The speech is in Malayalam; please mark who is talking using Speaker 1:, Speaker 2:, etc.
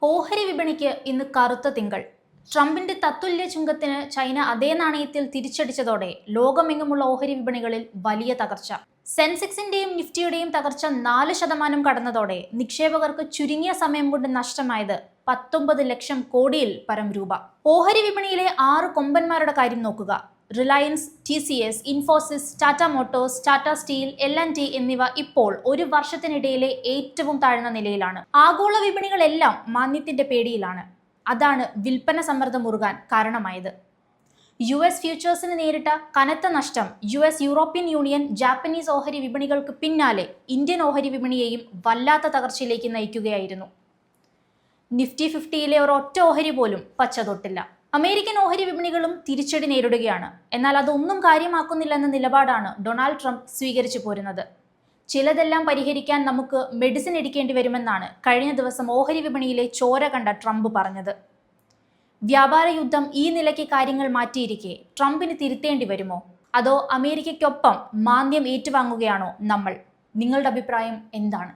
Speaker 1: ഓഹരി വിപണിക്ക് ഇന്ന് കറുത്ത തിങ്കൾ. ട്രംപിന്റെ തത്തുല്യ ചുങ്കത്തിന് ചൈന അതേ നാണയത്തിൽ തിരിച്ചടിച്ചതോടെ ലോകമെങ്ങുമുള്ള ഓഹരി വിപണികളിൽ വലിയ തകർച്ച. സെൻസെക്സിന്റെയും നിഫ്റ്റിയുടെയും തകർച്ച 4% കടന്നതോടെ നിക്ഷേപകർക്ക് ചുരുങ്ങിയ സമയം കൊണ്ട് നഷ്ടമായത് 19 ലക്ഷം കോടിയിൽ പരം രൂപ. ഓഹരി വിപണിയിലെ 6 കൊമ്പന്മാരുടെ കാര്യം നോക്കുക. Reliance, TCS, Infosys, Tata Motors, Tata steel, L&T എന്നിവ ഇപ്പോൾ ഒരു വർഷത്തിനിടയിലെ ഏറ്റവും താഴ്ന്ന നിലയിലാണ്. ആഗോള വിപണികളെല്ലാം മാന്ദ്യത്തിന്റെ പേടിയിലാണ്. അതാണ് വിൽപ്പന സമ്മർദ്ദം മുറുകാൻ കാരണമായത്. US ഫ്യൂച്ചേഴ്സിന് നേരിട്ട കനത്ത നഷ്ടം യൂറോപ്യൻ യൂണിയൻ, ജാപ്പനീസ് ഓഹരി വിപണികൾക്ക് പിന്നാലെ ഇന്ത്യൻ ഓഹരി വിപണിയെയും വല്ലാത്ത തകർച്ചയിലേക്ക് നയിക്കുകയായിരുന്നു. നിഫ്റ്റി 50-യിലെ ഒരൊറ്റ ഓഹരി പോലും പച്ച തൊട്ടില്ല. അമേരിക്കൻ ഓഹരി വിപണികളും തിരിച്ചടി നേരിടുകയാണ്. എന്നാൽ അതൊന്നും കാര്യമാക്കുന്നില്ലെന്ന നിലപാടാണ് ഡൊണാൾഡ് ട്രംപ് സ്വീകരിച്ചു പോരുന്നത്. ചിലതെല്ലാം പരിഹരിക്കാൻ നമുക്ക് മെഡിസിൻ എടുക്കേണ്ടി വരുമെന്നാണ് കഴിഞ്ഞ ദിവസം ഓഹരി വിപണിയിലെ ചോര കണ്ട ട്രംപ് പറഞ്ഞത്. വ്യാപാര യുദ്ധം ഈ നിലയ്ക്ക് കാര്യങ്ങൾ മാറ്റിയിരിക്കെ ട്രംപിന് തിരുത്തേണ്ടി വരുമോ? അതോ അമേരിക്കയ്ക്കൊപ്പം മാന്ദ്യം ഏറ്റുവാങ്ങുകയാണോ നമ്മൾ? നിങ്ങളുടെ അഭിപ്രായം എന്താണ്?